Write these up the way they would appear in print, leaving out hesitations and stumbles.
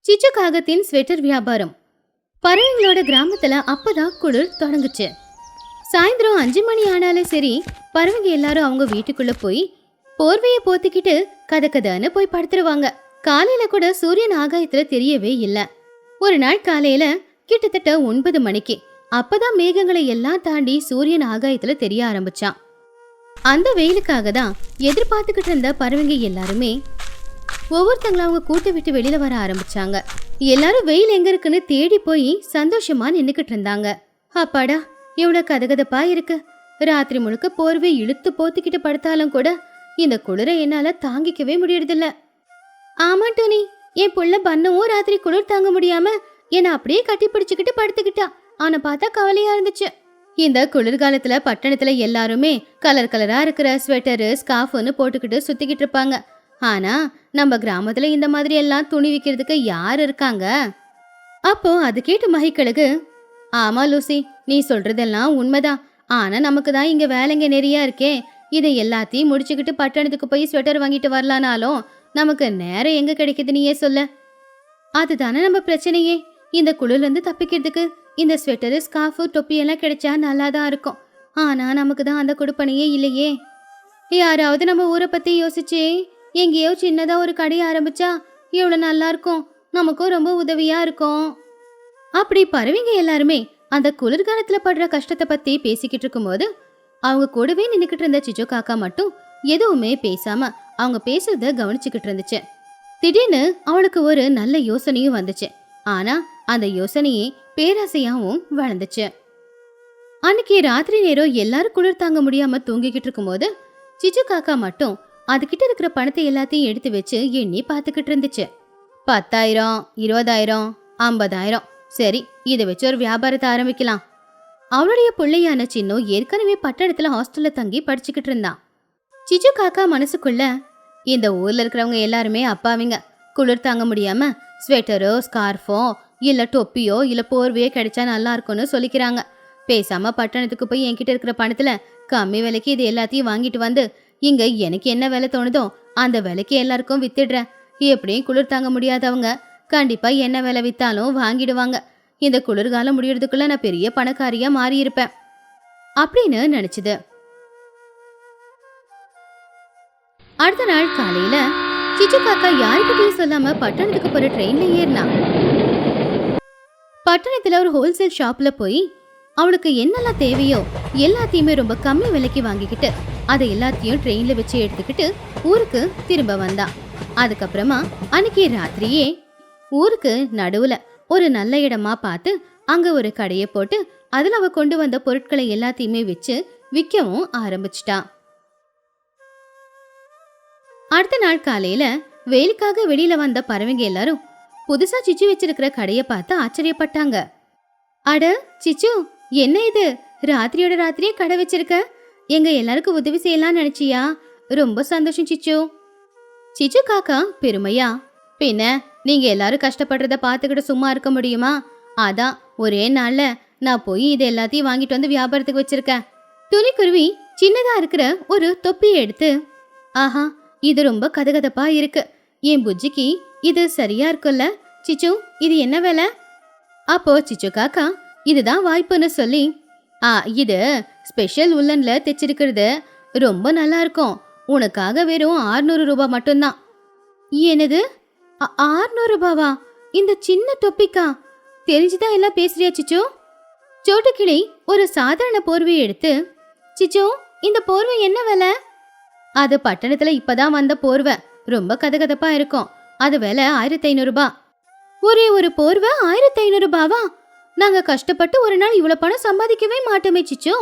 சிச்சு காகத்தின் sweater வியாபாரம். பறவைங்களோட கிராமத்துல அப்பதான் குளிர் தொடங்குச்சு. சாயந்தரம் 5 மணி ஆனாலும் சரி, பறவைங்க எல்லாரும் அவங்க வீட்டுக்குள்ள போய் போர்வையை போத்திக்கிட்டு கதன்னு போய் படுத்துருவாங்க. காலையில கூட சூரியன் ஆகாயத்துல தெரியவே இல்ல. ஒரு நாள் காலையில கிட்டத்தட்ட 9 மணிக்கு அப்பதான் மேகங்களை எல்லாம் தாண்டி சூரியன் ஆகாயத்துல தெரிய ஆரம்பிச்சான். அந்த வெயிலுக்காக தான் எதிர்பார்த்துக்கிட்டு இருந்த பறவைங்க எல்லாருமே ஒவ்வொருத்தங்களும் அவங்க கூட்டை விட்டு வெளியில வர ஆரம்பிச்சாங்க. எல்லாரும் வெயில் எங்க இருக்குன்னு தேடி போய் சந்தோஷமா நின்னுக்கிட்டு இருந்தாங்க. அப்பாடா, இவ்வளவு கதகதப்பா இருக்கு. ராத்திரி முழுக்க போர்வை இழுத்து போத்திக்கிட்டு படுத்தாலும் கூட இந்த குளிரை என்னால தாங்கிக்கவே முடியறதில்ல. ஆமா டோனி, என் புள்ள பண்ணவும் ராத்திரி குளிர் தாங்க முடியாம என்ன அப்படியே கட்டி பிடிச்சுக்கிட்டு படுத்துக்கிட்டா. அவனை பார்த்தா கவலையா இருந்துச்சு. இந்த குளிர்காலத்துல பட்டணத்துல எல்லாருமே கலர் கலரா இருக்கிற ஸ்வெட்டரு ஸ்கார்ஃப்னு போட்டுக்கிட்டு சுத்திக்கிட்டு இருப்பாங்க. ஆனா நம்ம கிராமத்துல இந்த மாதிரி எல்லாம் துணி விற்கிறதுக்கு யார் இருக்காங்க? அப்போ அது கேட்டு மகிக்கழுகு, ஆமா லூசி, நீ சொல்றதெல்லாம் உண்மைதான். ஆனா நமக்கு தான் இங்க வேலைங்க நிறைய இருக்கே. இதை எல்லாத்தையும் முடிச்சுக்கிட்டு பட்டணத்துக்கு போய் ஸ்வெட்டர் வாங்கிட்டு வரலானாலும் நமக்கு நேரம் எங்க கிடைக்குது, நீயே சொல்ல. அதுதானே நம்ம பிரச்சனையே. இந்த குளிர்ல இருந்து தப்பிக்கிறதுக்கு இந்த ஸ்வெட்டரு ஸ்கார்ஃபு தொப்பி எல்லாம் கிடைச்சா நல்லாதான் இருக்கும். ஆனா நமக்கு தான் அந்த கொடுப்பனையே இல்லையே. யாராவது நம்ம ஊரை பத்தி யோசிச்சு எங்கேயோ சின்னதா ஒரு கடை ஆரம்பிச்சா எவ்வளவு நல்லா இருக்கும், நமக்கும் ரொம்ப உதவியா இருக்கும். அப்படி பறவைங்க எல்லாருமே அந்த குளிர்காலத்துல படுற கஷ்டத்தை பத்தி பேசிக்கிட்டு இருக்கும்போது அவங்க கூடவே நின்னுக்கிட்டு இருந்த சிச்சு காக்கா மட்டும் எதுவுமே பேசாம அவங்க பேசுறத கவனிச்சுக்கிட்டு இருந்துச்சு. திடீர்னு அவளுக்கு ஒரு நல்ல யோசனையும் வந்துச்சு. ஆனா அந்த யோசனையே பேராசையாவும் வளர்ந்துச்சு. அன்னைக்கு ராத்திரி நேரம் எல்லாரும் குளிர் தாங்க முடியாம தூங்கிக்கிட்டு இருக்கும்போது சிச்சு காக்கா மட்டும் அதுகிட்ட இருக்கிற பணத்தை எல்லாத்தையும் எடுத்து வச்சு எண்ணி பார்த்துக்கிட்டு இருந்துச்சு. 10,000, 20,000, 50,000. சரி, இதை வச்சு ஒரு வியாபாரத்தை ஆரம்பிக்கலாம். அவளுடைய பிள்ளையான சின்ன ஏற்கனவே பட்டணத்துல ஹாஸ்டல்ல தங்கி படிச்சுக்கிட்டு இருந்தான். சிச்சு காக்கா மனசுக்குள்ள, இந்த ஊர்ல இருக்கிறவங்க எல்லாருமே அப்பாவிங்க. குளிர் தாங்க முடியாம ஸ்வெட்டரோ ஸ்கார்ஃபோ இல்ல டொப்பியோ இல்ல போர்வையோ கிடைச்சா நல்லா இருக்கும்னு சொல்லிக்கிறாங்க. பேசாம பட்டணத்துக்கு போய் என்கிட்ட இருக்கிற பணத்துல கம்மி விலைக்கு இது எல்லாத்தையும் வாங்கிட்டு வந்து இங்க எனக்கு என்ன விலை தோணுதோ அந்த விலைக்கு எல்லாருக்கும் வித்துடுறேன். எப்படியும் குளிர் தாங்க முடியாதவங்க கண்டிப்பா என்ன விலை வித்தாலும் வாங்கிடுவாங்க. இந்த குளிர்காலம் முடியறதுக்குள்ள நான் பெரிய பணக்காரியா மாறி இருப்பேன் அப்படின்னு நினைச்சுது. அடுத்த நாள் காலையில சிச்சு காக்கா யாருக்கிட்டையும் சொல்லாம பட்டணத்துக்கு போற ட்ரெயின்ல ஏறினா. பட்டணத்துல ஒரு ஹோல்சேல் ஷாப்ல போய் அவளுக்கு என்னெல்லாம் தேவையோ எல்லாத்தையுமே ரொம்ப கம்மி விலைக்கு வாங்கிக்கிட்டு அதை எல்லாத்தையும் ட்ரெயின்ல வச்சு எடுத்துக்கிட்டு ஊருக்கு திரும்ப வந்தா. அதுக்கப்புறமா அன்னைக்கு ராத்திரியே ஊருக்கு நடுவுல ஒரு நல்ல இடமா பார்த்து அங்க ஒரு கடையை போட்டு அதுல அவ கொண்டு வந்த பொருட்களை எல்லாத்தையுமே வச்சு விற்கவும் ஆரம்பிச்சிட்டா. அடுத்த நாள் காலையில வேலைக்காக வெளியில வந்த பறவைங்க எல்லாரும் புதுசா சிச்சு வச்சிருக்கிற கடைய பார்த்து ஆச்சரியப்பட்டாங்க. அட சிச்சு, என்ன இது, ராத்திரியோட ராத்திரியே கடை வச்சிருக்க? எங்க எல்லாருக்கும் உதவி செய்யலாம் நினைச்சியா? ரொம்ப சந்தோஷம் சிச்சு. சிச்சு காக்கா பெருமையா, பின்ன நீங்க எல்லாரும் கஷ்டப்படுறத பார்த்துக்கிட்டு சும்மா இருக்க முடியுமா? அதான் ஒரே நாள்ல நான் போய் இது எல்லாத்தையும் வாங்கிட்டு வந்து வியாபாரத்துக்கு வச்சிருக்கேன். துணிக்குருவி சின்னதா இருக்கிற ஒரு தொப்பியை எடுத்து, ஆஹா, இது ரொம்ப கதகதப்பா இருக்கு. என் புஜ்ஜிக்கு இது சரியா இருக்குல்ல சிச்சு, இது என்ன வேலை? அப்போ சிச்சு காக்கா இதுதான் வாய்ப்புன்னு சொல்லி, இது ஸ்பெஷல் உல்லன்ல தைச்சிருக்கிறது, ரொம்ப நல்லா இருக்கும். உனக்காக வெறும் 600 ரூபாய் மட்டும்தான். என்னது, 600 ரூபாவா? இந்த சின்ன தொப்பிக்கா? தெரிஞ்சுதான் எல்லாம் பேசுறியா சிச்சு? சோட்டுக்கிளி ஒரு சாதாரண போர்வையை எடுத்து, சிச்சு, இந்த போர்வை என்ன விலை? அது பட்டணத்துல இப்பதான் வந்த போர்வை, ரொம்ப கதகதப்பா இருக்கும். அது விலை 1500 ரூபாய். ஒரே ஒரு போர்வை 1500 ரூபாவா? நாங்க கஷ்டப்பட்டு ஒரு நாள் இவ்வளவு பணம் சம்பாதிக்கவே மாட்டோமே சிச்சு.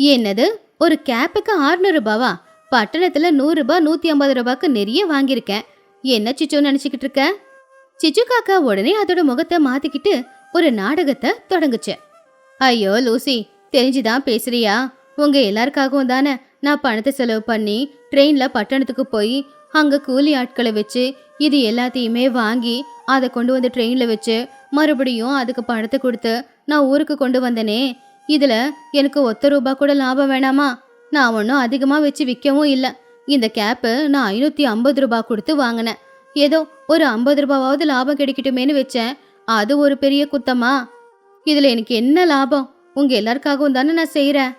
என்னது, ஒரு கேப்புக்கு 600 ரூபாவா? பட்டணத்துல 100 ரூபாய் 150 ரூபாய்க்கு நிறைய வாங்கியிருக்கேன். என்ன சிச்சு நினைச்சுக்கிட்டு இருக்க? சிச்சு காக்கா உடனே அதோட முகத்தை மாத்திக்கிட்டு ஒரு நாடகத்தை தொடங்குச்சு. ஐயோ லூசி, தெரிஞ்சுதான் பேசுறியா? உங்க எல்லாருக்காகவும் தானே நான் பணத்தை செலவு பண்ணி ட்ரெயின்ல பட்டணத்துக்கு போய் அங்க கூலி ஆட்களை வச்சு இது எல்லாத்தையுமே வாங்கி அதை கொண்டு வந்து ட்ரெயின்ல வச்சு மறுபடியும் அதுக்கு பணத்தை கொடுத்து நான் ஊருக்கு கொண்டு வந்தனே. இதுல எனக்கு 1 ரூபாய் கூட லாபம் வேணாமா? நான் ஒன்றும் அதிகமா வச்சு விற்கவும் இல்லை. இந்த கேப்பு நான் 550 ரூபாய் கொடுத்து வாங்கினேன். ஏதோ ஒரு 50 ரூபாவாவது லாபம் கிடைக்கட்டுமேனு வச்சேன். அது ஒரு பெரிய குத்தமா? இதுல எனக்கு என்ன லாபம்? உங்க எல்லாருக்காகவும் தானே நான் செய்யறேன்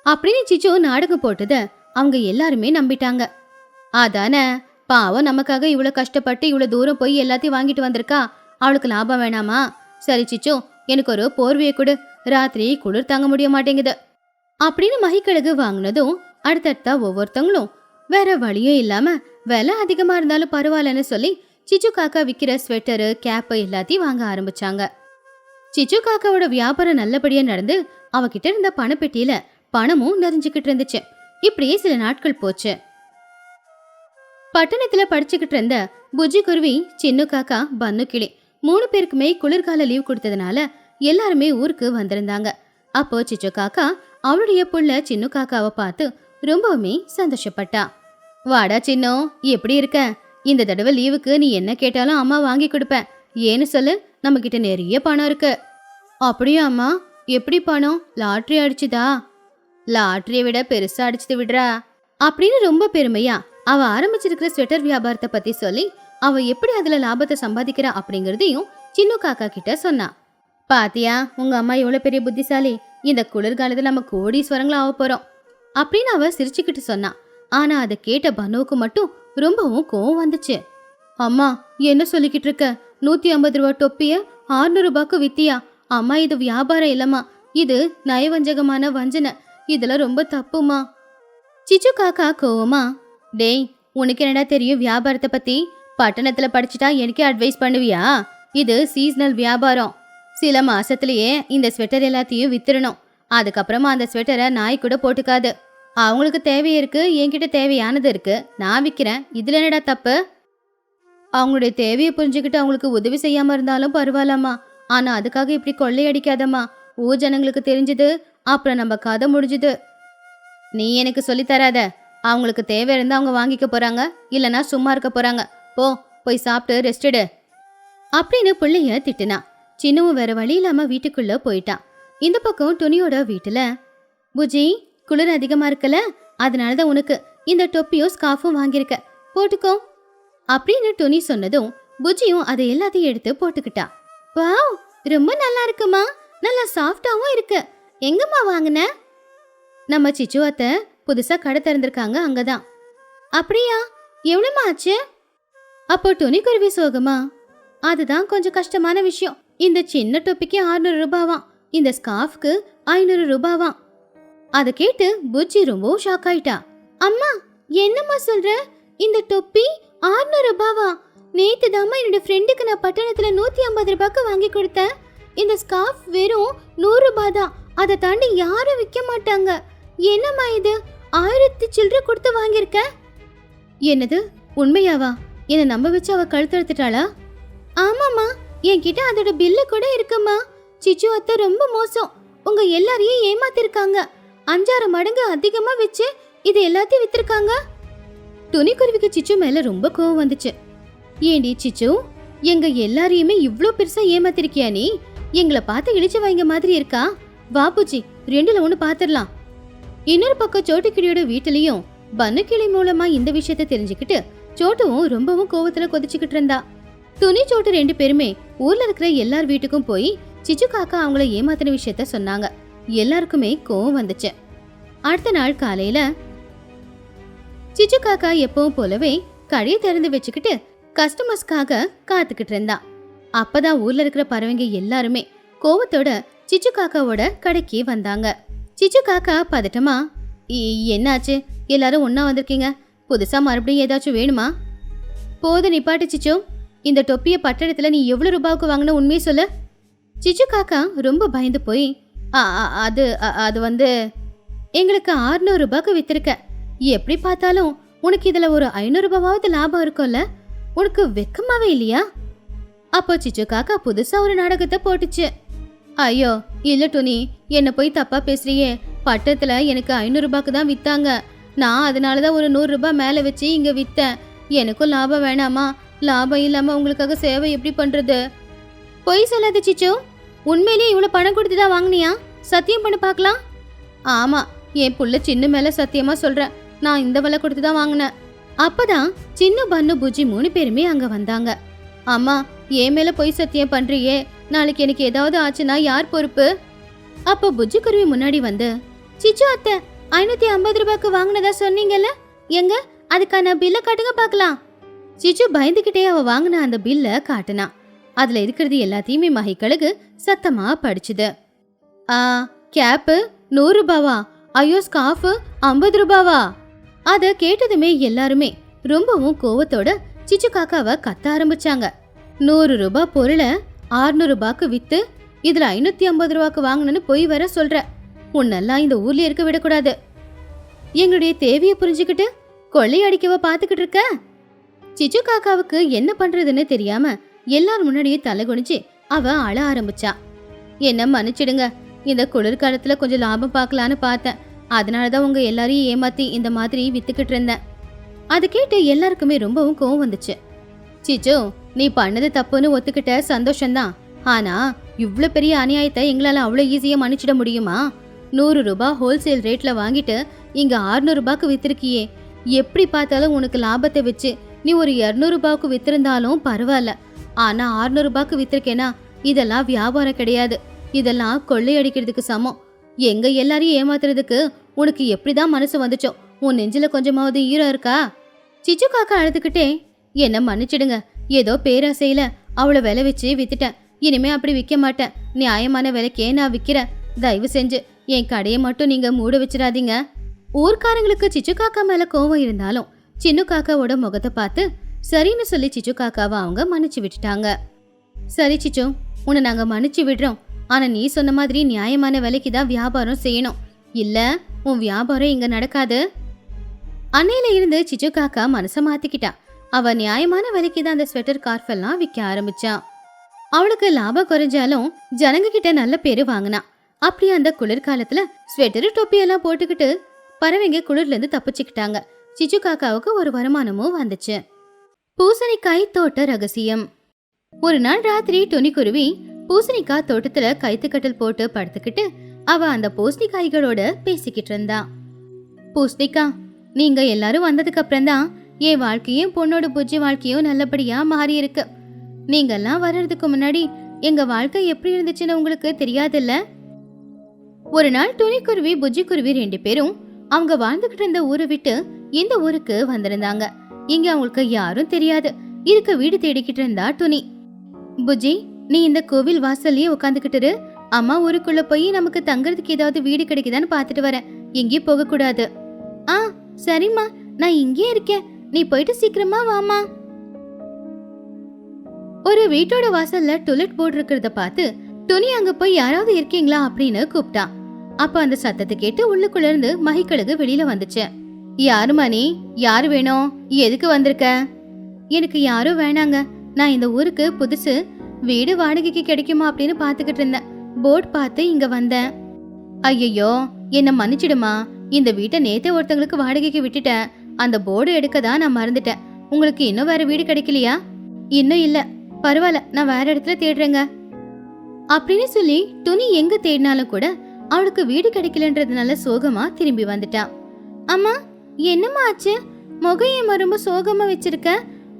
அப்படின்னு சிச்சு நாடகம் போட்டத அவங்க எல்லாருமே நம்பிட்டாங்க. அதானே, பாவம் நமக்காக இவ்வளவு கஷ்டப்பட்டு இவ்வளவு தூரம் போய் எல்லாத்தையும் வாங்கிட்டு வந்திருக்கா, அவளுக்கு லாபம் வேணாமா? சரி சிச்சு, எனக்கு ஒரு போர்வையை கொடு, ராத்திரி குளிர் தாங்க முடிய மாட்டேங்குது அப்படின்னு மகிக்கழகு வாங்கினதும் அடுத்தடுத்தா ஒவ்வொருத்தவங்களும் வேற வழியே இல்லாம விலை அதிகமா இருந்தாலும் பரவாயில்லன்னு சொல்லி சிச்சு காக்கா விக்கிற ஸ்வெட்டரு, கேப்பு எல்லாத்தையும் வாங்க ஆரம்பிச்சாங்க. சிச்சு காக்காவோட வியாபாரம் நல்லபடியா நடந்து அவகிட்ட இருந்த பணப்பெட்டியில பணமும் நிறைஞ்சுக்கிட்டு இருந்துச்சு. இப்படியே சில நாட்கள் போச்சு. பட்டணத்துல படிச்சுக்கிட்டு இருந்த புஜ்ஜி குருவி, சின்ன காக்கா, பன்னு கிளி 3 பேருக்குமே குளிர்கால லீவ் கொடுத்ததுனால எல்லாருமே ஊருக்கு வந்திருந்தாங்க. அப்போ சிச்சு காக்கா அவளுடைய புள்ள சின்ன காக்காவை பார்த்து ரொம்பவுமே சந்தோஷப்பட்டா. வாடா சின்னோ, எப்படி இருக்க? இந்த தடவை லீவுக்கு நீ என்ன கேட்டாலும் அம்மா வாங்கி கொடுப்பேன். ஏன்னு சொல்லு, நம்ம கிட்ட நிறைய பணம் இருக்கு. அப்படியா அம்மா? எப்படி பணம்? லாட்ரி அடிச்சுதா? லாட்ரியை விட பெருசா அடிச்சுட்டு விடுறா அப்படின்னு ரொம்ப பெருமையா அவ ஆரம்பிச்சிருக்கிற ஸ்வெட்டர் வியாபாரத்தை பத்தி சொல்லி அவ எப்படி அதுல லாபத்தை சம்பாதிக்கிறா அப்படிங்கறதையும் சின்ன காக்கா கிட்ட சொன்னா. பாத்தியா, உங்க அம்மா எவ்வளவு பெரிய புத்திசாலி, இந்த குளிர்காலத்துல நம்ம கோடீஸ்வரங்களா ஆக போறோம் அப்படின்னு அவ சிரிச்சுக்கிட்டு சொன்னா. ஆனா அதை கேட்ட பனுவுக்கு மட்டும் ரொம்பவும் கோவம் வந்துச்சு. அம்மா, என்ன சொல்லிக்கிட்டு இருக்க? 150 ரூபா டொப்பிய 600 ரூபாய்க்கு வித்தியா? அம்மா, இது வியாபாரம் இல்லம்மா, இது நயவஞ்சகமான வஞ்சனை, இதெல்லாம் ரொம்ப தப்புமா. சிச்சு காக்கா கோவமா, டேய், உனக்கு என்னடா தெரியும் வியாபாரத்தை பத்தி? பட்டணத்துல படிச்சுட்டா எனக்கே அட்வைஸ் பண்ணுவியா? இது சீசனல் வியாபாரம். சில மாசத்திலேயே இந்த ஸ்வெட்டர் எல்லாத்தையும் வித்துறணும். அதுக்கப்புறமா அந்த ஸ்வெட்டரை நாய் கூட போட்டுக்காது. அவங்களுக்கு தேவை இருக்கு, என்கிட்ட தேவையானது இருக்கு, நான் விற்கிறேன். இதுல என்னடா தப்பு? அவங்களுடைய தேவையை புரிஞ்சுக்கிட்டு அவங்களுக்கு உதவி செய்யாம இருந்தாலும் பரவாயில்லம்மா, ஆனா அதுக்காக இப்படி கொள்ளையடிக்காதம்மா. ஊர் ஜனங்களுக்கு தெரிஞ்சது, அப்புறம் நம்ம கதை முடிஞ்சுது. நீ எனக்கு சொல்லித்தராத. அவங்களுக்கு தேவை இருந்தா அவங்க வாங்கிக்க போறாங்க, இல்லைன்னா சும்மா இருக்க போறாங்க. போய் சாப்பிட்டு ரெஸ்ட் எடு அப்படின்னு பிள்ளைய திட்டுனா. சின்னவும் வேற வழி இல்லாம வீட்டுக்குள்ள போயிட்டான். இந்த பக்கம் துணியோட வீட்டுல, புஜி, குளிர் அதிகமா இருக்கல, அதனாலதான் உனக்கு இந்த டொப்பியும் ஸ்கார்ஃபும் வாங்கியிருக்க, போட்டுக்கோ அப்படின்னு துணி சொன்னதும் புஜியும் அதை எல்லாத்தையும் எடுத்து போட்டுக்கிட்டா. வாவ், ரொம்ப நல்லா இருக்குமா, நல்லா சாஃப்டாவும் இருக்கு. எங்கம்மா வாங்கின? நம்ம சிச்சு அத்தை புதுசா கடை திறந்திருக்காங்க, அங்கதான். அப்படியா? எவ்வளவுமா ஆச்சு? அப்போ துணிக்குருவி சோகமா, அதுதான் கொஞ்சம் கஷ்டமான விஷயம். இந்த சின்ன டொப்பிக்கு 600 ரூபாவாம், இந்த ஸ்கார்ஃப்க்கு 500 ரூபாவாம். அதை கேட்டு புஜ்ஜி ரொம்ப ஷாக் ஆயிட்டா. அம்மா, என்னம்மா சொல்ற? இந்த டொப்பி 600 ரூபாவா? நேத்து தாமா என்னோட ஃப்ரெண்டுக்கு நான் பட்டணத்துல 150 ரூபாய்க்கு வாங்கி கொடுத்தேன். இந்த ஸ்கார்ஃப் வெறும் 100 ரூபாய் தான், அதை தாண்டி யாரும் விற்க மாட்டாங்க. என்னம்மா இது, 1000 சில்லறை கொடுத்து வாங்கியிருக்க? என்னது, உண்மையாவா? என்னை நம்ப வச்சு அவ கழுத்தெடுத்துட்டாளா? ஆமாம்மா, என்கிட்ட அதோட பில்லு கூட இருக்குமா. சிச்சு அத்தை ரொம்ப மோசம், உங்க எல்லாரையும் ஏமாத்திருக்காங்க. 5-6 மடங்கு அதிகமா வச்சு இது எல்லாத்தையும் வித்திருக்காங்க. துணிக்குருவிக்கு சிச்சு மேல ரொம்ப கோவம் வந்துச்சு. ஏண்டி சிச்சு, எங்க எல்லாரையுமே இவ்ளோ பெருசா ஏமாத்திருக்கியா நீ? எங்களை பார்த்து இழிச்சு வைங்க மாதிரி இருக்கா? வாபுஜி, 2ல 1 பாத்துடலாம். இன்னொரு பக்கம் சோட்டுக்கிளியோட வீட்டுலயும் பன்னு கிளி மூலமா இந்த விஷயத்த தெரிஞ்சுக்கிட்டு சோட்டுவும் ரொம்பவும் கோவத்துல கொதிச்சுக்கிட்டு இருந்தா. துணி சோட்டு 2 பேருமே ஊர்ல இருக்கிற எல்லார் வீட்டுக்கும் போய் சிச்சு காக்கா அவங்கள ஏமாத்தின விஷயத்த சொன்னாங்க. எல்லாருக்குமே கோவம் வந்துச்சு. அடுத்த நாள் காலையில சிச்சு காக்கா எப்பவும் போலவே கடையை திறந்து வச்சுக்கிட்டு கஸ்டமர்ஸ்க்காக காத்துக்கிட்டு இருந்தா. அப்பதான் ஊர்ல இருக்கிற பறவைங்க எல்லாருமே கோவத்தோட சிச்சு காக்காவோட கடைக்கு வந்தாங்க. சிச்சு காக்கா பதட்டமா, என்னாச்சு? எல்லாரும் ஒன்னா வந்திருக்கீங்க, புதுசா மறுபடியும் ஏதாச்சும் வேணுமா? போது நிப்பாட்டு சிச்சு, இந்த டொப்பிய பட்டணத்துல நீ எவ்வளவு ரூபாய்க்கு வாங்கின உண்மையை சொல்லு. சிச்சு காக்கா ரொம்ப பயந்து போய், அது வந்து எங்களுக்கு 600 ரூபாய்க்கு வித்திருக்க. எப்படி பார்த்தாலும் உனக்கு இதுல ஒரு 500 ரூபாவது லாபம் இருக்கும்ல, உனக்கு வெக்கமாவே இல்லையா? அப்போ சிச்சு காக்கா புதுசா ஒரு நாடகத்தை போட்டுச்சு. ஐயோ இல்ல துணி, என்ன போய் தப்பா பேசுறியே. பட்டத்துல எனக்கு 500 ரூபாய்க்கு தான் வித்தாங்க. நான் அதனாலதான் ஒரு 100 ரூபாய் மேல வச்சு இங்க வித்தேன். எனக்கும் லாபம் வேணாமா? லாபம் இல்லாம உங்களுக்காக சேவை எப்படி பண்றது? பொய் சொல்லாத சிச்சு, உண்மையிலேயே இவ்வளவு பணம் கொடுத்துதான் வாங்கினியா? சத்தியம் பண்ண பார்க்கலாம். ஆமா, என் புள்ள சின்ன மேல சத்தியமா சொல்றேன், நான் இந்த விலை கொடுத்துதான் வாங்கினேன். அப்பதான் சின்ன பன்னு புஜ்ஜி 3 பேருமே அங்க வந்தாங்க. அம்மா, என் மேல பொய் சத்தியம் பண்றியே, நாளைக்கு எனக்கு ஏதாவது ஆச்சுன்னா யார் பொறுப்பு? அப்போ புஜ்ஜி குருவி முன்னாடி வந்து, சிச்சு அத்தை, 550 ரூபாய்க்கு வாங்கினதா சொன்னீங்கல்ல, எங்க அதுக்கான பில்ல காட்டுங்க பார்க்கலாம். சிச்சு பயந்துகிட்டே அவ வாங்கின அந்த பில்ல காட்டுனா. அதுல இருக்கிறது எல்லாத்தையுமே மகிக்கழுகு சத்தமா படிச்சுது. கேப்பு 100 ரூபாவா? ஐயோ, ஸ்கார்ஃபு 50 ரூபாவா? அத கேட்டதுமே எல்லாருமே ரொம்பவும் கோவத்தோட சிச்சு காக்காவை கத்த ஆரம்பிச்சாங்க. 100 ரூபாய் பொருளை 600 ரூபாய்க்கு வித்து இதுல 550 ரூபாய்க்கு வாங்கணும்னு போய் வர சொல்ற. உன்னெல்லாம் இந்த ஊர்ல இருக்க விடக்கூடாது. எங்களுடைய தேவையை புரிஞ்சுக்கிட்டு கொள்ளையடிக்கவ பாத்துக்கிட்டு இருக்க. சிச்சு காக்காவுக்கு என்ன பண்றதுன்னு தெரியாம எல்லாரும் முன்னாடியே தலை குனிச்சு அவ அழ ஆரம்பிச்சா. என்ன மன்னிச்சிடுங்க, இந்த குளிர்காலத்துல கொஞ்சம் லாபம் பார்க்கலான்னு பார்த்தேன். அதனாலதான் உங்க எல்லாரையும் ஏமாத்தி இந்த மாதிரி வித்துக்கிட்டு இருந்தேன். அது கேட்டு எல்லாருக்குமே ரொம்பவும் கோவம் வந்துச்சு. சிச்சு, நீ பண்ணது தப்புன்னு ஒத்துக்கிட்ட, சந்தோஷம்தான். ஆனா இவ்ளோ பெரிய அநியாயத்தை எங்களால அவ்வளவு ஈஸியா மன்னிச்சிட முடியுமா? 100 ரூபாய் ஹோல்சேல் ரேட்ல வாங்கிட்டு இங்க 600 ரூபாய்க்கு வித்திருக்கியே. எப்படி பார்த்தாலும் உனக்கு லாபத்தை வச்சு நீ ஒரு 200 ரூபாய்க்கு வித்திருந்தாலும் பரவாயில்ல. ஆனா 600 ரூபாய்க்கு வித்திருக்கேனா, இதெல்லாம் வியாபாரம் கிடையாது, இதெல்லாம் கொள்ளையடிக்கிறதுக்கு சமம். எங்க எல்லாரையும் ஏமாத்துறதுக்கு உனக்கு எப்படிதான் மனசு வந்துச்சோ? உன் நெஞ்சில கொஞ்சமாவது ஈரம் இருக்கா? சிச்சு காக்கா அழுதுகிட்டே, என்ன மன்னிச்சிடுங்க, ஏதோ பேராசையில அவளை விலை வச்சு வித்துட்டேன். இனிமே அப்படி விற்க மாட்டேன். நியாயமான விலைக்கே நான் விற்கிறேன். தயவு செஞ்சு என் கடையை மட்டும் நீங்க மூட வச்சிடாதீங்க. ஊர்க்காரங்களுக்கு சிச்சு காக்கா மேல கோவம் இருந்தாலும் சின்ன காக்காவோட முகத்தை பார்த்து சரின்னு சொல்லி சிச்சு காக்காவை அவங்க மன்னிச்சு விட்டுட்டாங்க. சரி சிச்சு, உன்னை நாங்க மன்னிச்சு விடுறோம். ஆனா நீ சொன்ன மாதிரி நியாயமான விலைக்கு தான் வியாபாரம் செய்யணும். இல்ல உன் வியாபாரம் இங்க நடக்காது. அன்னையில இருந்து சிச்சு காக்கா மனசை மாத்திக்கிட்டா. அவ நியாயமான விலைக்கு தான் அந்த ஸ்வெட்டர் ஸ்கார்ஃப் எல்லாம் விற்க ஆரம்பிச்சா. அவளுக்கு லாபம் குறைஞ்சாலும் ஜனங்க கிட்ட நல்ல பேரு வாங்கினா. அப்படியே அந்த குளிர்காலத்துல ஸ்வெட்டரு தொப்பியெல்லாம் போட்டுக்கிட்டு பறவைங்க குளிர்ல இருந்து தப்பிச்சுக்கிட்டாங்க. சிச்சு காக்காவுக்கு ஒரு வருமானமும் வந்துச்சு. பூசணிக்காய் தோட்ட ரகசியம். ஒரு நாள் ராத்திரி துணிக்குருவி பூசணிக்காய் தோட்டத்துல கைத்துக்கட்டல் போட்டு படுத்துக்கிட்டு அவ அந்த பூசணிக்காய்களோட பேசிக்கிட்டு இருந்தா. பூசணிக்கா, நீங்க எல்லாரும் வந்ததுக்கு அப்புறம் தான் என் வாழ்க்கையும் பொண்ணோட புஜ்ஜி வாழ்க்கையும் நல்லபடியா மாறி இருக்கு. நீங்கெல்லாம் வர்றதுக்கு முன்னாடி எங்க வாழ்க்கை எப்படி இருந்துச்சுன்னு உங்களுக்கு தெரியாதுல்ல? ஒரு நாள் துணிக்குருவி புஜ்ஜி குருவி 2 பேரும் அவங்க வாழ்ந்துகிட்டு இருந்த ஊரை விட்டு இந்த ஊருக்கு வந்திருந்தாங்க. இங்க அவங்களுக்கு யாரும் தெரியாது. இருக்க வீடு தேடிக்கிட்டு இருந்தா துணி. புஜ்ஜி, நீ இந்த கோவில் வாசல்லயே உட்காந்துக்கிட்டு, அம்மா ஊருக்குள்ள போய் நமக்கு தங்கறதுக்கு ஏதாவது வீடு கிடைக்குதான்னு பாத்துட்டு வரேன். எங்கேயும் போக கூடாது. சரிம்மா, நான் இங்கே இருக்கேன். நீ போயிட்டு சீக்கிரமா வாமா. ஒரு வீட்டோட வாசல்ல டுலெட் போர்டு இருக்கிறத பார்த்து துணி அங்க போய் யாராவது இருக்கீங்களா அப்படின்னு கூப்பிட்டா. அப்ப அந்த சத்தத்தை கேட்டு உள்ளுக்குள்ள இருந்து மகிக்கழுகு வெளியில வந்துச்சு. யாருமா நீ? யாரு வேணும்? எதுக்கு வந்திருக்க? எனக்கு யாரும் வேணாங்க. நான் இந்த ஊருக்கு புதுசு. வீடு வாடகைக்கு கிடைக்குமா அப்படின்னு பாத்துக்கிட்டு இருந்தேன். போர்டு பார்த்து இங்க வந்தேன். ஐயோ, என்ன மன்னிச்சிடுமா. இந்த வீட்டை நேத்தே ஒருத்தங்களுக்கு வாடகைக்கு விட்டுட்டேன். அந்த போர்டு எடுக்க தான் நான் மறந்துட்டேன். உங்களுக்கு இன்னும் வேற வீடு கிடைக்கலையா? இன்னும் இல்ல. பரவாயில்ல, நான் வேற இடத்துல தேடுறேங்க அப்படின்னு சொல்லி துணி எங்க தேடினாலும் கூட அவளுக்கு வீடு கிடைக்கலன்றதுனால சோகமா திரும்பி வந்துட்டா. அம்மா, என்னம்மா ஆச்சு? முகையம்மா ரொம்ப சோகமா வச்சிருக்க.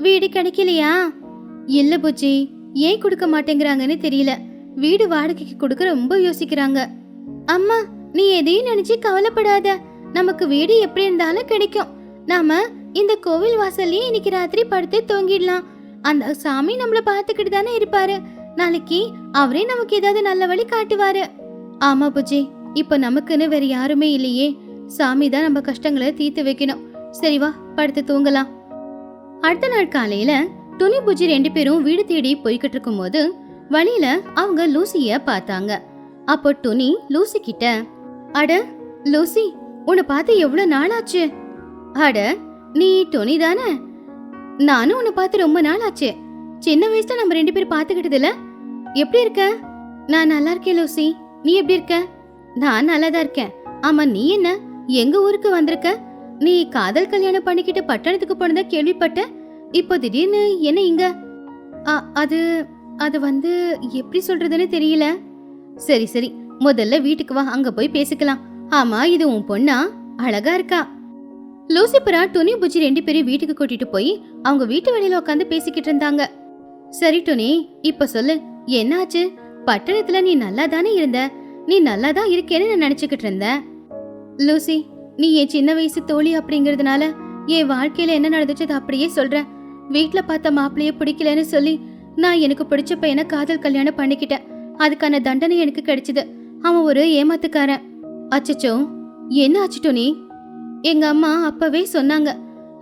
வீடு கிடைக்கலையா? இல்ல புஜ்ஜி, ஏன் கொடுக்க மாட்டேங்கிறாங்கன்னு தெரியல. வீடு வாடகைக்கு கொடுக்க ரொம்ப யோசிக்கிறாங்க. அம்மா, நீ எதையும் நினைச்சு கவலைப்படாத. நமக்கு வீடு எப்படி இருந்தாலும் கிடைக்கும். நாம இந்த கோவில் வாசல்லயே இன்னைக்கு ராத்திரி படுத்து தூங்கிடலாம். அந்த சாமி நம்மள பாத்துக்கிட்டு தானே இருப்பாரு. நாளைக்கு அவரே நமக்கு ஏதாவது நல்ல வழி காட்டுவாரு. ஆமா புஜ்ஜி, இப்ப நமக்குன்னு வேற யாருமே இல்லையே. சாமி தான் நம்ம கஷ்டங்களை தீர்த்து வைக்கணும். சரி வா, படுத்து தூங்கலாம். அடுத்த நாள் காலையில துணி புஜ்ஜி 2 பேரும் வீடு தேடி போய்கிட்டு இருக்கும் போது வழியில அவங்க லூசிய பார்த்தாங்க. அப்போ துணி லூசி கிட்ட, அட லூசி, உன்னை பார்த்து எவ்வளவு நாள் ஆச்சு? அட, நீ துணி தானே? நானும் உன்னை பார்த்து ரொம்ப நாள் ஆச்சு. சின்ன வயசுல நம்ம 2 பேரும் பாத்துக்கிட்டதுல. எப்படி இருக்க? நான் நல்லா இருக்கேன் லூசி. நீ எப்படி இருக்க? நான் நல்லாதான் இருக்கேன். ஆமா, நீ என்ன எங்க ஊருக்கு வந்திருக்க? நீ காதல் கல்யாணம் பண்ணிக்கிட்டு பட்டணத்துக்கு போனதா கேள்விப்பட்ட. இப்போ திடீர்னு என்ன இங்க? அது அது வந்து எப்படி சொல்றதுன்னு தெரியல. சரி சரி, முதல்ல வீட்டுக்கு வா, அங்க போய் பேசிக்கலாம். ஆமா, இது உன் பொண்ணா? அழகா இருக்கா. லூசிபரா துணி புஜ்ஜி 2 பேரும் வீட்டுக்கு கூட்டிட்டு போய் அவங்க வீட்டு வெளியில உட்காந்து பேசிக்கிட்டு இருந்தாங்க. சரி டுனி, இப்ப சொல்லு, என்னாச்சு? பட்டணத்துல நீ நல்லா தானே இருந்த, நீ நல்லா தான் இருக்கேன்னு நான் நினைச்சுக்கிட்டு இருந்தேன். லூசி, நீ என் சின்ன வயசு தோழி அப்படிங்கறதுனால என் வாழ்க்கையில என்ன நடந்துச்சு அப்படியே சொல்றேன். வீட்டுல பார்த்த மாப்பிள்ளைய பிடிக்கலன்னு சொல்லி நான் எனக்கு பிடிச்ச பையனை காதல் கல்யாணம் பண்ணிக்கிட்டேன். அதுக்கான தண்டனை எனக்கு கிடைச்சது. அவன் ஒரு ஏமாத்துக்காரன். அச்சச்சோ, என்ன ஆச்சு டுனி? எங்க அம்மா அப்பவே சொன்னாங்க,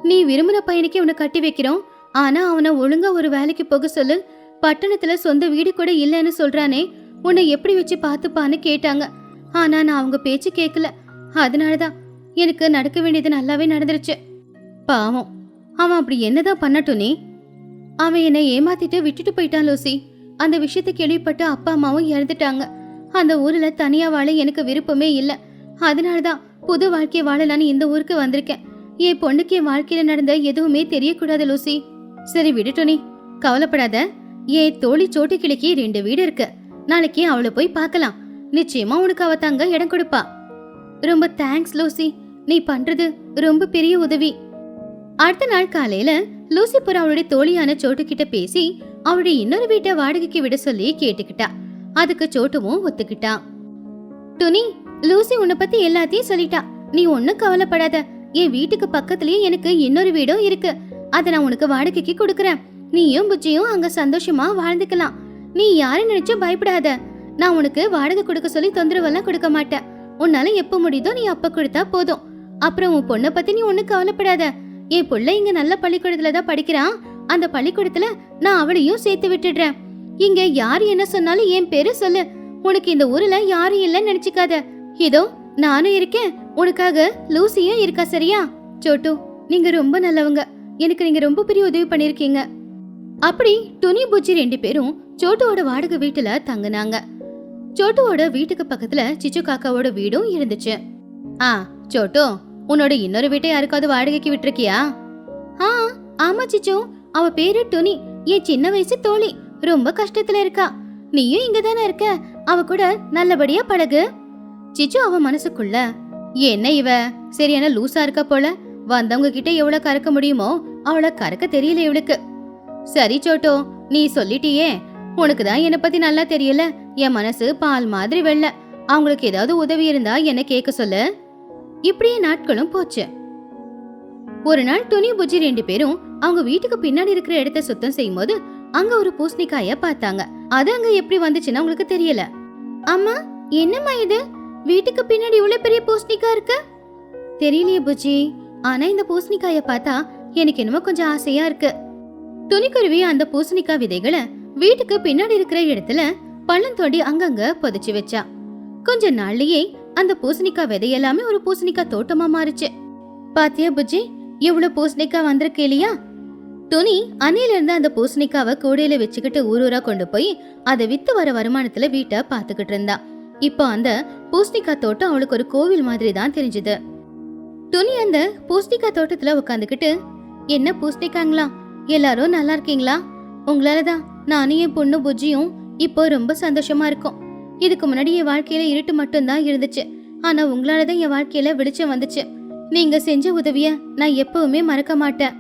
நீ விரும்பின பையனுக்கு உன்னை கட்டி வைக்கிறோம், ஆனா அவனை ஒழுங்கா ஒரு வேலைக்கு போக சொல்லு, பட்டணத்துல சொந்த வீடு கூட இல்லைன்னு சொல்றானே, உன்னை எப்படி வச்சு பார்த்துப்பான்னு கேட்டாங்க. ஆனா நான் அவங்க பேச்சு கேட்கல. அதனாலதான் எனக்கு நடக்க வேண்டியது நல்லாவே நடந்துருச்சு. பாவம், அவன் அப்படி என்னதான் பண்ணட்டும்? நீ அவன் என்னை ஏமாத்திட்டு விட்டுட்டு போயிட்டான் லூசி. அந்த விஷயத்தை கேள்விப்பட்டு அப்பா அம்மாவும் இறந்துட்டாங்க. அந்த ஊர்ல தனியா வாழ எனக்கு விருப்பமே இல்லை. அதனாலதான் புது வாழ்க்கையை வாழலான்னு இந்த ஊருக்கு வந்திருக்கேன். என் பொண்ணுக்கு என் வாழ்க்கையில நடந்த எதுவுமே தெரியக்கூடாது லூசி. சரி விடுட்டு, நீ கவலைப்படாத. என் தோழி சோட்டு கிளிக்கு 2 வீடு இருக்கு. நாளைக்கு அவளை போய் பார்க்கலாம். நிச்சயமா உனக்கு அவ தங்க இடம் கொடுப்பா. ரொம்ப தேங்க்ஸ் லூசி, நீ பண்றது ரொம்ப பெரிய உதவி. அடுத்த நாள் காலையில லூசி புறா அவளுடைய தோழியான சோட்டு கிட்ட பேசி அவளுடைய இன்னொரு வீட்டை வாடகைக்கு விட சொல்லி கேட்டுக்கிட்டா. அதுக்கு சோட்டுவும் ஒத்துக்கிட்டா. டுனி, லூசி உன்னை பத்தி எல்லாத்தையும் சொல்லிட்டா. நீ ஒன்னும் கவலைப்படாத. என் வீட்டுக்கு பக்கத்துலயே எனக்கு இன்னொரு வீடும் இருக்கு. அதை நான் உனக்கு வாடகைக்கு கொடுக்கறேன். நீயும் புஜ்ஜியும் அங்க சந்தோஷமா வாழ்ந்துக்கலாம். நீ யாரும் நினைச்சும் பயப்படாத. நான் உனக்கு வாடகை கொடுக்க சொல்லி தொந்தரவெல்லாம் கொடுக்க மாட்டேன். உன்னால எப்ப முடியுதோ நீ அப்ப கொடுத்தா போதும். அப்புறம் உன் பொண்ணை பத்தி நீ ஒன்னும் கவலைப்படாத. என் பிள்ளை இங்க நல்ல பள்ளிக்கூடத்துல தான் படிக்கிறான். அந்த பள்ளிக்கூடத்துல நான் அவளையும் சேர்த்து விட்டுடுறேன். இங்க யாரு என்ன சொன்னாலும் என் பேரு சொல்லு. உனக்கு இந்த ஊர்ல யாரும் இல்லைன்னு நினைச்சுக்காத. இதோ நானும் இருக்கேன், உனக்காக லூசியும் இருக்கா. சரியா சோட்டு? நீங்க ரொம்ப நல்லவங்க. எனக்கு நீங்க ரொம்ப பெரிய உதவி பண்ணிருக்கீங்க. அப்படி டுனி புஜ்ஜி 2 பேரும் சோட்டுவோட வாடகை வீட்டுல தங்குனாங்க. சோட்டுவோட வீட்டுக்கு பக்கத்துல சிச்சு காக்காவோட வீடும் இருந்துச்சு. சோட்டு, உன்னோட இன்னொரு வீட்டை யாருக்காவது வாடகைக்கு விட்டுருக்கியா? ஆமா சிச்சு, அவ பேரு டுனி. என் சின்ன வயசு தோழி. ரொம்ப கஷ்டத்துல இருக்கா. நீயும் இங்க தானே இருக்க, அவ கூட நல்லபடியா பழகு. சிச்சு அவ மனசுக்குள்ள, என்ன இவ சரியான லூசா இருக்க போல, வந்தவங்க கிட்ட எவ்வளவு கறக்க முடியுமோ அவளை கறக்க தெரியல இவளுக்கு. சரி சோட்டோ, நீ சொல்லிட்டியே, உனக்குதான் என்னை பத்தி நல்லா தெரியல. என் மனசு பால் மாதிரி வெள்ள. அவங்களுக்கு ஏதாவது உதவி இருந்தா என்ன கேட்க சொல்லு. இப்படியே நாட்களும் போச்சு. ஒரு நாள் டுனி புஜ்ஜி 2 பேரும் அவங்க வீட்டுக்கு பின்னாடி இருக்கிற இடத்த சுத்தம் செய்யும் போது அங்க ஒரு பூசணிக்காய பார்த்தாங்க. அது அங்க எப்படி வந்துச்சுன்னா உங்களுக்கு தெரியல. அம்மா, என்னம்மா இது? வீட்டுக்கு பின்னாடி இவ்வளவு பெரிய பூசணிக்காய் இருக்கு. தெரியலையே புஜ்ஜி, ஆனா இந்த பூசணிக்காய பார்த்தா எனக்கு என்னமோ கொஞ்சம் ஆசையா இருக்கு. துணிக்குருவி அந்த பூசணிக்காய் விதைகளை வீட்டுக்கு பின்னாடி இருக்கிற இடத்துல பள்ளம் தோண்டி அங்கங்க புதைச்சு வச்சா. கொஞ்ச நாள்லயே அந்த பூசணிக்காய் விதை எல்லாமே ஒரு பூசணிக்காய் தோட்டமா மாறுச்சு. பாத்தியா புஜ்ஜி, எவ்வளவு பூசணிக்காய் வந்திருக்கு இல்லையா? துணி அன்னையில இருந்து அந்த பூசணிக்காவை கூடையில வச்சுக்கிட்டு ஊரூரா கொண்டு போய் அதை வித்து வர வருமானத்துல வீட்டை பாத்துக்கிட்டு இருந்தா. இப்போ அந்த பூசணிக்காய் தோட்டம் அவளுக்கு ஒரு கோவில் மாதிரி தான் தெரிஞ்சது. துணி அந்த பூசணிக்காய் தோட்டத்துல உட்காந்துக்கிட்டு, என்ன பூசணிக்காங்களா, எல்லாரும் நல்லா இருக்கீங்களா? உங்களாலதான் நானும் என் பொண்ணு புஜ்ஜியும் இப்போ ரொம்ப சந்தோஷமா இருக்கும். இதுக்கு முன்னாடி என் வாழ்க்கையில இருட்டு மட்டும்தான் இருந்துச்சு. ஆனா உங்களாலதான் என் வாழ்க்கையில வெளிச்சம் வந்துச்சு. நீங்க செஞ்ச உதவிய நான் எப்பவுமே மறக்க மாட்டேன்.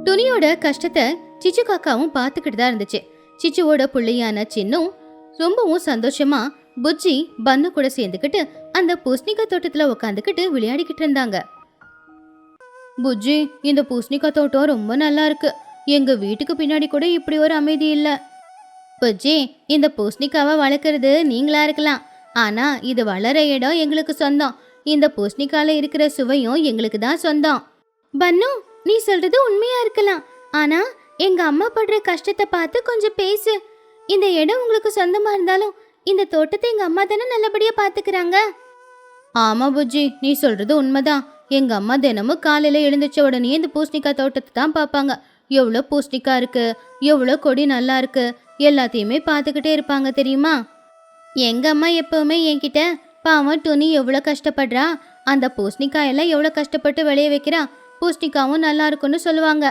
துணியோட கஷ்டத்தை சிச்சு காக்காவும் பாத்துக்கிட்டு தான் இருந்துச்சு. சிச்சுவோட புள்ளையான சின்னும் ரொம்பவும் சந்தோஷமா புஜ்ஜி பன்னு கூட சேர்ந்துக்கிட்டு அந்த பூசணிக்காய் தோட்டத்துல உட்காந்துக்கிட்டு விளையாடிக்கிட்டு இருந்தாங்க. புஜ்ஜி, இந்த பூசணிக்காய் தோட்டம் ரொம்ப நல்லா இருக்கு. எங்க வீட்டுக்கு பின்னாடி கூட இப்படி ஒரு அமைதி இல்ல. புஜ்ஜி, இந்த பூசணிக்காவை வளர்க்கறது நீங்களா இருக்கலாம், ஆனா இது வளர இடம் எங்களுக்கு சொந்தம். இந்த பூசணிக்கால இருக்கிற சுவையும் எங்களுக்கு தான் சொந்தம். பன்னு, நீ சொல்றது உண்மையா இருக்கலாம், ஆனா எங்க அம்மா படுற கஷ்டத்தை பார்த்து கொஞ்சம் பேசு. இந்த இடம் உங்களுக்கு சொந்தமா இருந்தாலும் இந்த தோட்டத்தை எங்க அம்மா தானே நல்லபடியா பாத்துக்கிறாங்க. ஆமா புஜ்ஜி, நீ சொல்றது உண்மைதான். எங்க அம்மா தினமும் காலையில எழுந்திரிச்ச உடனே இந்த பூசணிக்காய் தோட்டத்தை தான் பாப்பாங்க. எவ்வளவு பூசணிக்காய் இருக்கு, எவ்வளவு கொடி நல்லா இருக்கு, எல்லாத்தையுமே பாத்துக்கிட்டே இருப்பாங்க தெரியுமா? எங்க அம்மா எப்பவுமே என்கிட்ட, பாவம் துணி எவ்வளவு கஷ்டப்படுறா, அந்த பூசணிக்காயெல்லாம் எவ்வளவு கஷ்டப்பட்டு விளைய வைக்கிறா, பூசணிக்காவும் நல்லா இருக்குன்னு சொல்லுவாங்க.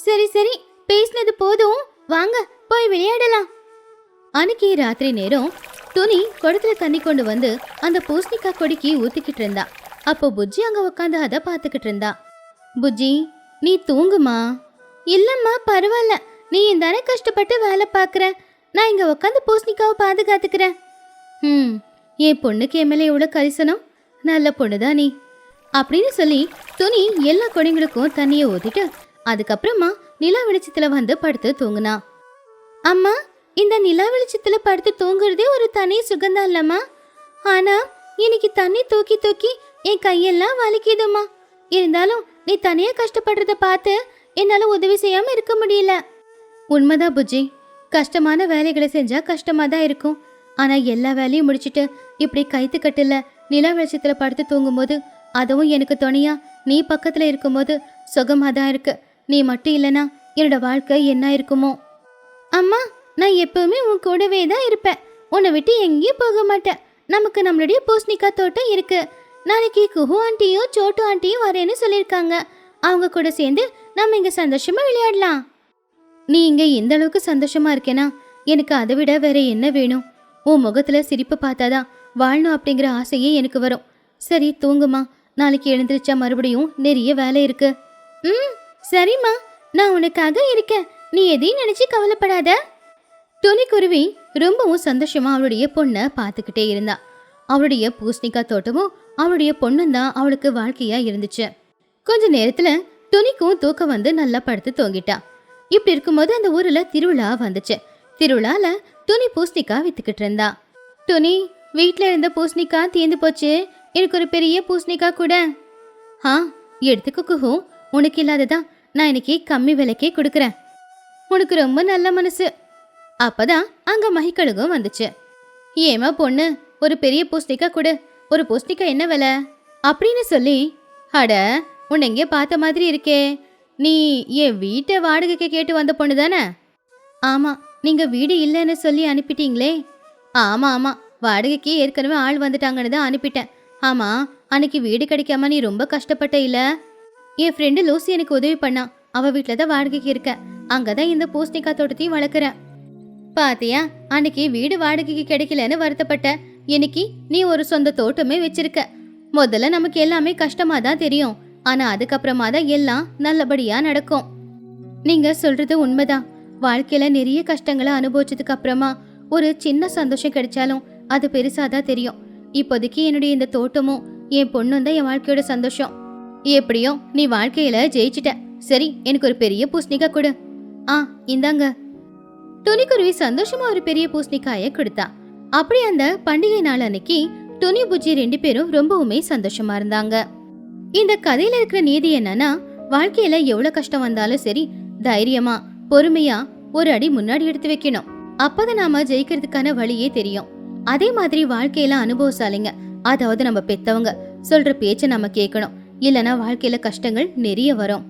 சரி சரி, பேசினது போதும், வாங்க போய் விளையாடலாம். அன்னைக்கு ராத்திரி நேரம் துணி குடத்துல தண்ணி கொண்டு வந்து அந்த பூசணிக்காய் கொடிக்கு ஊத்திக்கிட்டு இருந்தா. அப்போ புஜ்ஜி அங்க உட்காந்து அதை பாத்துக்கிட்டு இருந்தா. புஜ்ஜி, நீ தூங்குமா? இல்லம்மா பரவாயில்ல, நீ தானே கஷ்டப்பட்டு வேலை பார்க்குற, நான் இங்க உட்காந்து பூசணிக்காவை பாதுகாத்துக்கிறேன். என் பொண்ணுக்கு என் மேலே எவ்வளோ கரிசனம், நல்ல பொண்ணுதான் நீ அப்படின்னு சொல்லி துணி எல்லா கொடிங்களுக்கும் தண்ணியை ஊத்திட்டு அதுக்கப்புறமா நிலா வெளிச்சத்துல வந்து படுத்து தூங்குனா. அம்மா, இந்த நிலா வெளிச்சத்துல படுத்து தூங்குறதே ஒரு தனி சுகந்தா இல்லம்மா. ஆனா இன்னைக்கு தண்ணி தூக்கி தூக்கி என் கையெல்லாம் வலிக்குதுமா. இருந்தாலும் நீ தனியா கஷ்டப்படுறத பார்த்து என்னால உதவி செய்யாம இருக்க முடியல. உண்மைதான் புஜ்ஜி, கஷ்டமான வேலைகளை செஞ்சா கஷ்டமா தான் இருக்கும். ஆனா எல்லா வேலையும் முடிச்சிட்டு இப்படி கைத்து கட்டில நிலா வெளிச்சத்துல படுத்து தூங்கும்போது, அதுவும் எனக்கு துணையா நீ பக்கத்துல இருக்கும்போது சுகமா தான் இருக்கு. நீ மட்டும் இல்லைனா என்னோட வாழ்க்கை என்ன இருக்குமோ. அம்மா, நான் எப்பவுமே உன் கூடவே தான் இருப்பேன். உன்னை விட்டு எங்கேயும் போக மாட்டேன். நமக்கு நம்மளுடைய பூசணிக்காய் தோட்டம் இருக்கு. நாளைக்கு குஹு ஆண்டியும் சோட்டு ஆண்டியும் வரேன்னு சொல்லியிருக்காங்க. அவங்க கூட சேர்ந்து நம்ம இங்க சந்தோஷமா விளையாடலாம். நீ இங்க இந்த அளவுக்கு சந்தோஷமா இருக்கேனா எனக்கு அதை விட வேற என்ன வேணும்? உன் முகத்துல சிரிப்பு பார்த்தாதான் வாழணும் அப்படிங்கிற ஆசையே எனக்கு வரும். சரி தூங்குமா, நாளைக்கு எழுந்திரிச்சா மறுபடியும் நிறைய வேலை இருக்கு. சரிம்மா, நான் உனக்காக இருக்கேன். நீ எதையும் நினைச்சு கவலைப்படாத. துணிக்குருவி ரொம்பவும் சந்தோஷமா அவளுடைய பொண்ணை பார்த்துக்கிட்டே இருந்தா. அவளுடைய பூசணிக்காய் தோட்டமும் அவளுடைய பொண்ணும் தான் அவளுக்கு வாழ்க்கையா இருந்துச்சு. கொஞ்ச நேரத்துல துணிக்கும் தூக்கம் வந்து நல்லா படுத்து தூங்கிட்டா. இப்படி இருக்கும்போது அந்த ஊர்ல திருவிழா வந்துச்சு. திருவிழால துணி பூசணிக்காய் வித்துக்கிட்டு இருந்தா. துணி, வீட்டுல இருந்த பூசணிக்காய் தீர்ந்து போச்சு, எனக்கு ஒரு பெரிய பூசணிக்காய் கூட. எடுத்துக்க குஹு, உனக்கு இல்லாததா நான் இன்னைக்கு கம்மி விலைக்கே கொடுக்குறேன். உனக்கு ரொம்ப நல்ல மனசு. அப்பதான் அங்க மகிக்கழுகும் வந்துச்சு. ஏமா பொண்ணு, ஒரு பெரிய பூசணிக்காய் கொடு. ஒரு பூசணிக்காய் என்ன விலை அப்படின்னு சொல்லி. அட, உன்னை எங்கே பார்த்த மாதிரி இருக்கே. நீ என் வீட்டை வாடகைக்கு கேட்டு வந்த பொண்ணு தானே? ஆமா, நீங்க வீடு இல்லைன்னு சொல்லி அனுப்பிட்டீங்களே. ஆமா, வாடகைக்கு ஏற்கனவே ஆள் வந்துட்டாங்கன்னு தான் அனுப்பிட்டேன். ஆமா, அன்னைக்கு வீடு கிடைக்காம நீ ரொம்ப கஷ்டப்பட்ட இல்ல? என் ஃப்ரெண்டு லூசி எனக்கு உதவி பண்ணா. அவ வீட்டுல தான் வாடகைக்கு இருக்க. அங்கதான் இந்த பூசணிக்காய் தோட்டத்தையும் வளர்க்குறேன். பாத்தியா, அன்னைக்கு வீடு வாடகைக்கு கிடைக்கலன்னு வருத்தப்பட்ட. இன்னைக்கு நீ ஒரு சொந்த தோட்டமே வச்சிருக்க. முதல்ல நமக்கு எல்லாமே கஷ்டமா தான் தெரியும். ஆனா அதுக்கப்புறமா தான் எல்லாம் நல்லபடியா நடக்கும். நீங்க சொல்றது உண்மைதான். வாழ்க்கையில நிறைய கஷ்டங்களை அனுபவிச்சதுக்கு அப்புறமா ஒரு சின்ன சந்தோஷம் கிடைச்சாலும் அது பெருசாதான் தெரியும். இப்போதைக்கு என்னுடைய இந்த தோட்டமும் என் பொண்ணும் தான் என் வாழ்க்கையோட சந்தோஷம். எப்படியோ நீ வாழ்க்கையில ஜெயிச்சிட்ட. சரி, எனக்கு ஒரு பெரிய பூசணிக்காய் கொடு. இந்தாங்க. துணிக்குருவி சந்தோஷமா ஒரு பெரிய பூசணிக்காய கொடுத்தா. அப்படி அந்த பண்டிகை நாள் அன்னைக்கு துணி புஜ்ஜி 2 பேரும் ரொம்பவுமே சந்தோஷமா இருந்தாங்க. இந்த கதையில இருக்கிற நீதி என்னன்னா, வாழ்க்கையில எவ்வளவு கஷ்டம் வந்தாலும் சரி, தைரியமா பொறுமையா ஒரு அடி முன்னாடி எடுத்து வைக்கணும். அப்பதான் நாம ஜெயிக்கிறதுக்கான வழியே தெரியும். அதே மாதிரி வாழ்க்கையில அனுபவசாலிங்க, அதாவது நம்ம பெத்தவங்க சொல்ற பேச்ச நம்ம கேட்கணும். இல்லனா வாழ்க்கையில கஷ்டங்கள் நிறைய வரும்.